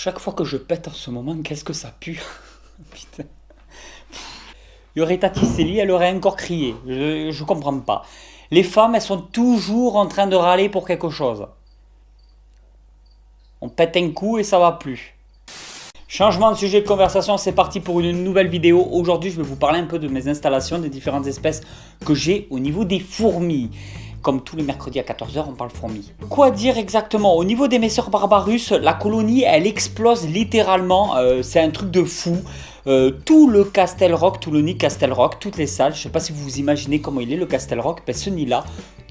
Chaque fois que je pète en ce moment, qu'est-ce que ça pue. Putain. Il y aurait Tati Célie, elle aurait encore crié. Je comprends pas. Les femmes, elles sont toujours en train de râler pour quelque chose. On pète un coup et ça va plus. Changement de sujet de conversation, c'est parti pour une nouvelle vidéo. Aujourd'hui, je vais vous parler un peu de mes installations, des différentes espèces que j'ai au niveau des fourmis. Comme tous les mercredis à 14 h, on parle fourmis. Quoi dire exactement? Au niveau des Messor Barbarus, la colonie, elle explose littéralement. C'est un truc de fou. Tout le Castle Rock, tout le nid Castle Rock, toutes les salles, je ne sais pas si vous vous imaginez comment il est le Castle Rock, ben ce nid-là,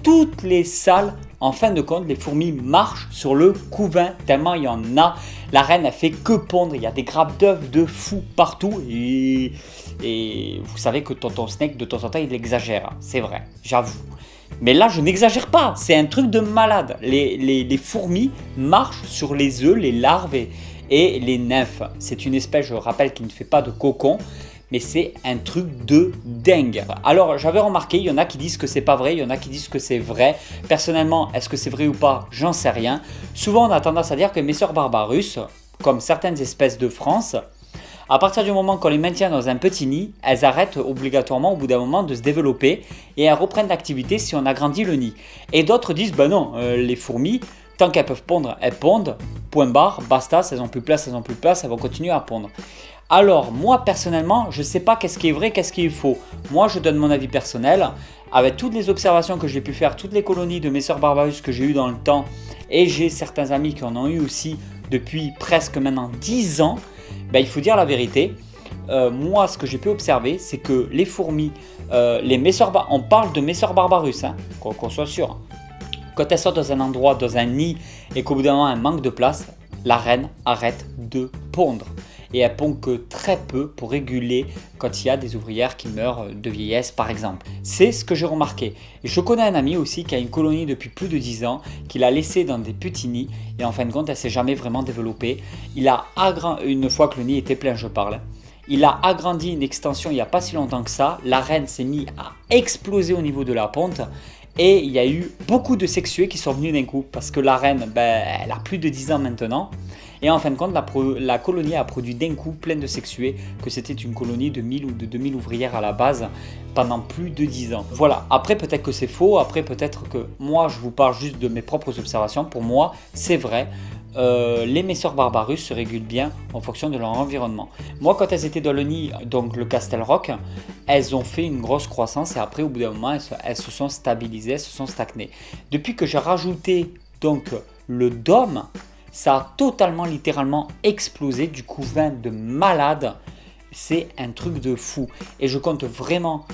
toutes les salles, en fin de compte, les fourmis marchent sur le couvain, tellement il y en a. La reine, elle fait que pondre, il y a des grappes d'œufs de fou partout, et vous savez que tonton Snake, de temps en temps, il exagère, hein. C'est vrai, j'avoue. Mais là, je n'exagère pas, c'est un truc de malade. Les fourmis marchent sur les œufs, les larves et les nymphes. C'est une espèce, je rappelle, qui ne fait pas de cocon, mais c'est un truc de dingue. Alors, j'avais remarqué, il y en a qui disent que c'est pas vrai, il y en a qui disent que c'est vrai. Personnellement, est-ce que c'est vrai ou pas? J'en sais rien. Souvent, on a tendance à dire que les Messor Barbarus, comme certaines espèces de France, à partir du moment qu'on les maintient dans un petit nid, elles arrêtent obligatoirement au bout d'un moment de se développer et elles reprennent l'activité si on agrandit le nid. Et d'autres disent, ben non, les fourmis, tant qu'elles peuvent pondre, elles pondent, point barre, basta, si elles n'ont plus de place, elles n'ont plus de place, elles vont continuer à pondre. Alors, moi personnellement, je ne sais pas qu'est-ce qui est vrai, qu'est-ce qui est faux. Moi, je donne mon avis personnel, avec toutes les observations que j'ai pu faire, toutes les colonies de Messor Barbarus que j'ai eues dans le temps, et j'ai certains amis qui en ont eu aussi depuis presque maintenant 10 ans, ben, il faut dire la vérité. Moi, ce que j'ai pu observer, c'est que les fourmis, on parle de Messor Barbarus, hein, qu'on soit sûr. Quand elles sont dans un endroit, dans un nid, et qu'au bout d'un moment, elles manquent de place, la reine arrête de pondre. Et elle pond que très peu pour réguler quand il y a des ouvrières qui meurent de vieillesse, par exemple. C'est ce que j'ai remarqué. Et je connais un ami aussi qui a une colonie depuis plus de 10 ans, qu'il a laissé dans des petits nids, et en fin de compte, elle ne s'est jamais vraiment développée. Il a agrandi, une fois que le nid était plein, je parle. Il a agrandi une extension il n'y a pas si longtemps que ça. La reine s'est mise à exploser au niveau de la ponte. Et il y a eu beaucoup de sexués qui sont venus d'un coup. Parce que la reine, ben, elle a plus de 10 ans maintenant. Et en fin de compte, la colonie a produit d'un coup plein de sexués. Que c'était une colonie de 1000 ou de 2000 ouvrières à la base. Pendant plus de 10 ans. Voilà, après peut-être que c'est faux. Après peut-être que moi, je vous parle juste de mes propres observations. Pour moi, c'est vrai. Les Messor Barbarus se régulent bien en fonction de leur environnement. Moi, quand elles étaient dans le nid, donc le Castle Rock, elles ont fait une grosse croissance et après, au bout d'un moment, elles se sont stabilisées, elles se sont stagnées. Depuis que j'ai rajouté donc le dôme, ça a totalement, littéralement explosé du couvain de malade. C'est un truc de fou et je compte vraiment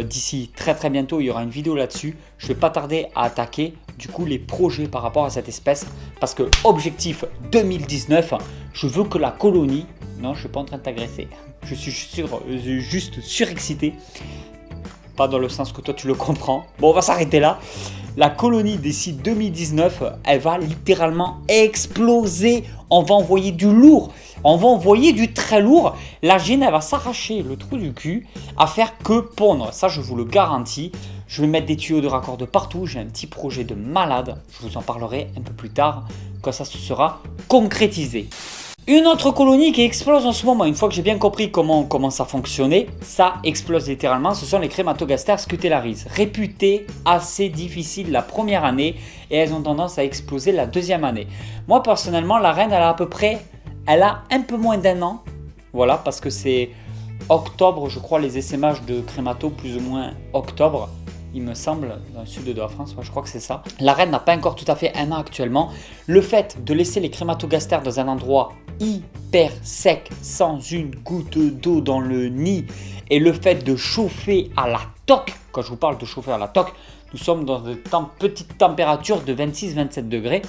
d'ici très bientôt, il y aura une vidéo là-dessus. Je ne vais pas tarder à attaquer du coup les projets par rapport à cette espèce parce que objectif 2019, je veux que la colonie, non je ne suis pas en train de t'agresser, je suis juste surexcité, pas dans le sens que toi tu le comprends. Bon, on va s'arrêter là. La colonie d'ici 2019, elle va littéralement exploser. On va envoyer du lourd. On va envoyer du très lourd. La gêne, elle va s'arracher le trou du cul à faire que pondre. Ça, je vous le garantis. Je vais mettre des tuyaux de raccord de partout. J'ai un petit projet de malade. Je vous en parlerai un peu plus tard quand ça se sera concrétisé. Une autre colonie qui explose en ce moment, une fois que j'ai bien compris comment ça fonctionnait, ça explose littéralement, ce sont les Crématogastères scutellaris, réputées assez difficiles la première année et elles ont tendance à exploser la deuxième année. Moi personnellement, la reine, elle a un peu moins d'un an, voilà, parce que c'est octobre, je crois, les essaimages de crémato, plus ou moins octobre. Il me semble, dans le sud de la France, je crois que c'est ça. La reine n'a pas encore tout à fait un an actuellement. Le fait de laisser les Crématogastères dans un endroit hyper sec, sans une goutte d'eau dans le nid, et le fait de chauffer à la toque, quand je vous parle de chauffer à la toque, nous sommes dans de petites températures de 26-27 degrés.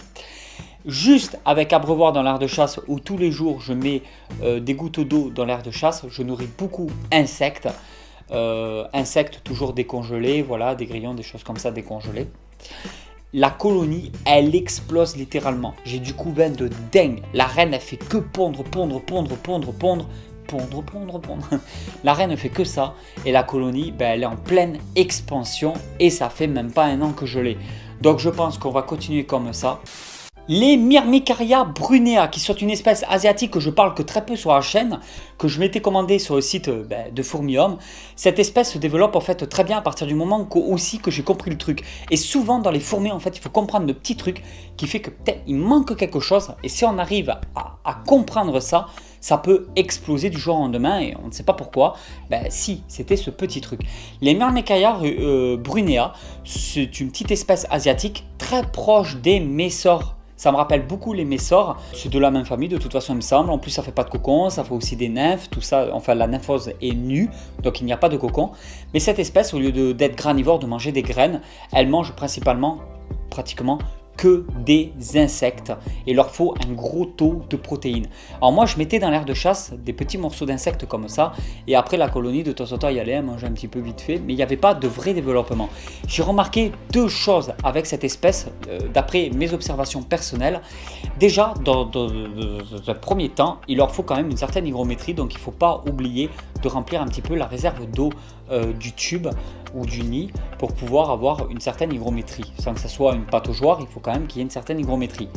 Juste avec abreuvoir dans l'aire de chasse où tous les jours je mets des gouttes d'eau dans l'aire de chasse, je nourris beaucoup insectes. Insectes toujours décongelés, voilà, des grillons, des choses comme ça décongelés. La colonie, elle explose littéralement. J'ai du couvain de dingue. La reine, elle fait que pondre. La reine ne fait que ça. Et la colonie, ben, elle est en pleine expansion. Et ça fait même pas un an que je l'ai. Donc je pense qu'on va continuer comme ça. Les Myrmicaria brunea, qui sont une espèce asiatique que je parle que très peu sur la chaîne, que je m'étais commandé sur le site de Fourmi-Homme. Cette espèce se développe en fait très bien à partir du moment aussi que j'ai compris le truc. Et souvent dans les fourmis, en fait, il faut comprendre le petit truc qui fait que peut-être il manque quelque chose. Et si on arrive à comprendre ça, ça peut exploser du jour au lendemain et on ne sait pas pourquoi. Si, c'était ce petit truc. Les Myrmicaria brunea, c'est une petite espèce asiatique très proche des messors. Ça me rappelle beaucoup les messors, c'est de la même famille de toute façon il me semble, en plus ça fait pas de cocon, ça fait aussi des nymphes, tout ça, enfin la nymphose est nue, donc il n'y a pas de cocon. Mais cette espèce, au lieu d'être granivore, de manger des graines, elle mange principalement, pratiquement, que des insectes et il leur faut un gros taux de protéines. Alors moi je mettais dans l'aire de chasse des petits morceaux d'insectes comme ça et après la colonie de temps en temps y allait, manger un petit peu vite fait, mais il n'y avait pas de vrai développement. J'ai remarqué deux choses avec cette espèce d'après mes observations personnelles. Déjà dans un premier temps il leur faut quand même une certaine hygrométrie, donc il ne faut pas oublier de remplir un petit peu la réserve d'eau du tube ou du nid pour pouvoir avoir une certaine hygrométrie. Sans que ce soit une pataugeoire, il faut quand même qu'il y ait une certaine hygrométrie.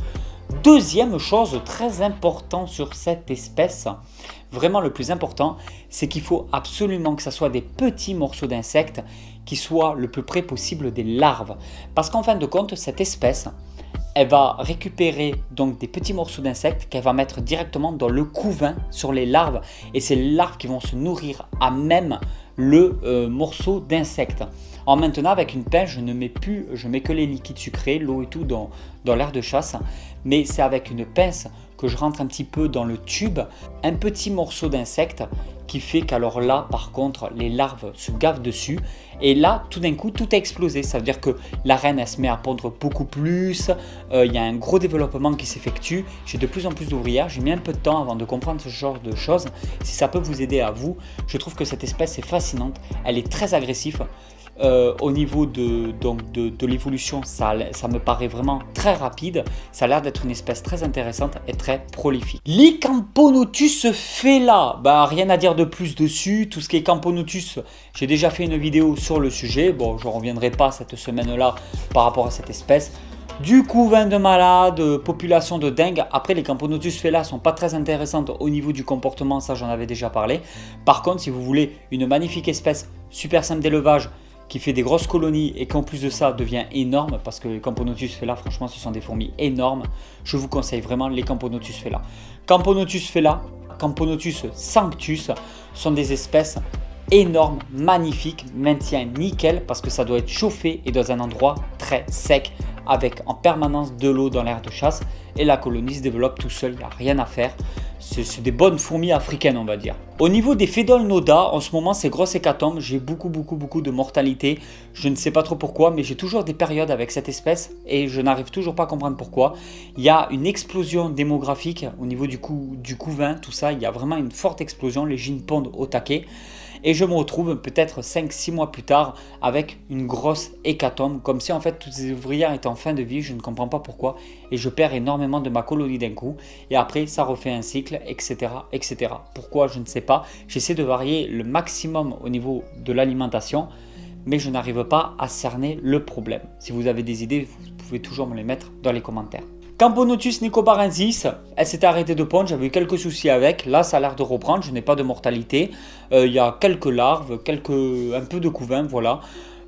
Deuxième chose très importante sur cette espèce, vraiment le plus important, c'est qu'il faut absolument que ce soit des petits morceaux d'insectes qui soient le plus près possible des larves. Parce qu'en fin de compte, cette espèce, elle va récupérer donc des petits morceaux d'insectes qu'elle va mettre directement dans le couvain sur les larves et ces larves qui vont se nourrir à même le morceau d'insecte. Alors maintenant avec une pince je ne mets plus, je mets que les liquides sucrés, l'eau et tout dans l'aire de chasse, mais c'est avec une pince que je rentre un petit peu dans le tube un petit morceau d'insecte qui fait qu'alors là par contre les larves se gavent dessus et là tout d'un coup tout a explosé. Ça veut dire que la reine elle se met à pondre beaucoup plus, il y a un gros développement qui s'effectue, j'ai de plus en plus d'ouvrières, j'ai mis un peu de temps avant de comprendre ce genre de choses. Si ça peut vous aider à vous, je trouve que cette espèce est fascinante, elle est très agressive. Au niveau de l'évolution, ça me paraît vraiment très rapide. Ça a l'air d'être une espèce très intéressante et très prolifique. Les Camponotus Fela, rien à dire de plus dessus. Tout ce qui est Camponotus, j'ai déjà fait une vidéo sur le sujet. Bon, je ne reviendrai pas cette semaine-là par rapport à cette espèce. Du couvain de malades, population de dingue. Après, les Camponotus Fela sont pas très intéressantes au niveau du comportement, ça j'en avais déjà parlé. Par contre, si vous voulez une magnifique espèce super simple d'élevage, qui fait des grosses colonies et qu'en plus de ça devient énorme, parce que les Camponotus Fela, franchement ce sont des fourmis énormes, je vous conseille vraiment les Camponotus Fela. Camponotus Fela, Camponotus sanctus sont des espèces énormes, magnifiques, maintien nickel parce que ça doit être chauffé et dans un endroit très sec avec en permanence de l'eau dans l'aire de chasse et la colonie se développe tout seul, il n'y a rien à faire. C'est des bonnes fourmis africaines on va dire. Au niveau des Phédolnoda, en ce moment c'est grosse hécatombe, j'ai beaucoup de mortalité. Je ne sais pas trop pourquoi, mais j'ai toujours des périodes avec cette espèce et je n'arrive toujours pas à comprendre pourquoi. Il y a une explosion démographique au niveau du couvain, tout ça, il y a vraiment une forte explosion, les gynes pondent au taquet. Et je me retrouve peut-être 5-6 mois plus tard avec une grosse hécatombe, comme si en fait toutes ces ouvrières étaient en fin de vie, je ne comprends pas pourquoi, et je perds énormément de ma colonie d'un coup, et après ça refait un cycle, etc. etc. Pourquoi, je ne sais pas, j'essaie de varier le maximum au niveau de l'alimentation, mais je n'arrive pas à cerner le problème. Si vous avez des idées, vous pouvez toujours me les mettre dans les commentaires. Camponotus nicobarensis, elle s'était arrêtée de pondre, j'avais eu quelques soucis avec, là ça a l'air de reprendre, je n'ai pas de mortalité, il y a quelques larves, un peu de couvain, voilà.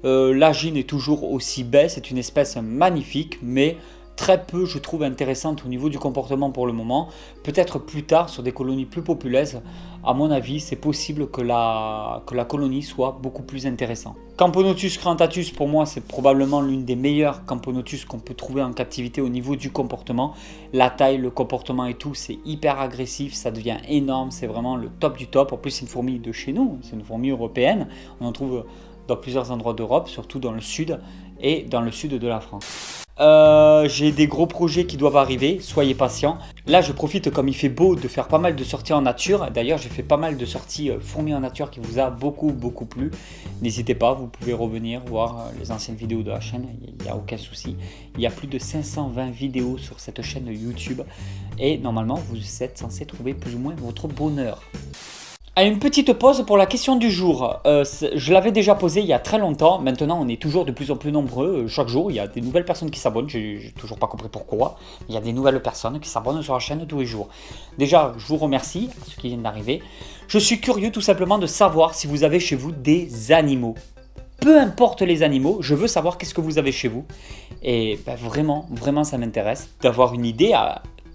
La gyne est toujours aussi belle, c'est une espèce magnifique, mais très peu je trouve intéressante au niveau du comportement pour le moment. Peut-être plus tard sur des colonies plus populeuses, à mon avis c'est possible que la colonie soit beaucoup plus intéressante. Camponotus crantatus pour moi c'est probablement l'une des meilleures Camponotus qu'on peut trouver en captivité au niveau du comportement. La taille, le comportement et tout c'est hyper agressif, ça devient énorme, c'est vraiment le top du top. En plus c'est une fourmi de chez nous, c'est une fourmi européenne, on en trouve dans plusieurs endroits d'Europe, surtout dans le sud et dans le sud de la France. J'ai des gros projets qui doivent arriver, soyez patients. Là je profite comme il fait beau de faire pas mal de sorties en nature. D'ailleurs j'ai fait pas mal de sorties fourmis en nature qui vous a beaucoup plu. N'hésitez pas, vous pouvez revenir voir les anciennes vidéos de la chaîne, il n'y a aucun souci. Il y a plus de 520 vidéos sur cette chaîne YouTube et normalement vous êtes censé trouver plus ou moins votre bonheur. Une petite pause pour la question du jour. Je l'avais déjà posée il y a très longtemps. Maintenant, on est toujours de plus en plus nombreux. Chaque jour, il y a des nouvelles personnes qui s'abonnent. J'ai toujours pas compris pourquoi. Il y a des nouvelles personnes qui s'abonnent sur la chaîne tous les jours. Déjà, je vous remercie à ceux qui viennent d'arriver. Je suis curieux tout simplement de savoir si vous avez chez vous des animaux. Peu importe les animaux, je veux savoir qu'est-ce que vous avez chez vous. Et ben vraiment, ça m'intéresse d'avoir une idée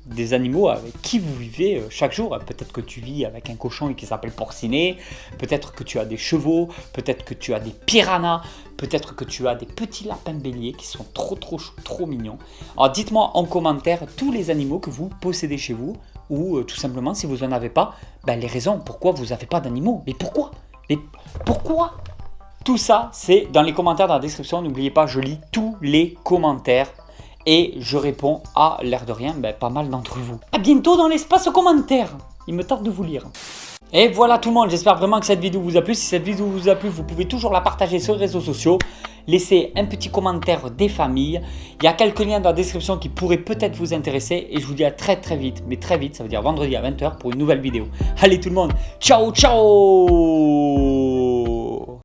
des animaux avec qui vous vivez chaque jour. Peut-être que tu vis avec un cochon qui s'appelle porcinet, peut-être que tu as des chevaux, peut-être que tu as des piranhas, peut-être que tu as des petits lapins béliers qui sont trop mignons. Alors dites-moi en commentaire tous les animaux que vous possédez chez vous, ou tout simplement si vous n'en avez pas, ben les raisons pourquoi vous n'avez pas d'animaux. Mais pourquoi tout ça, c'est dans les commentaires dans la description. N'oubliez pas, je lis tous les commentaires. Et je réponds à l'air de rien, pas mal d'entre vous. À bientôt dans l'espace commentaires. Il me tarde de vous lire. Et voilà tout le monde, j'espère vraiment que cette vidéo vous a plu. Si cette vidéo vous a plu, vous pouvez toujours la partager sur les réseaux sociaux. Laissez un petit commentaire des familles. Il y a quelques liens dans la description qui pourraient peut-être vous intéresser. Et je vous dis à très vite, mais très vite, ça veut dire vendredi à 20 h pour une nouvelle vidéo. Allez tout le monde, ciao ciao.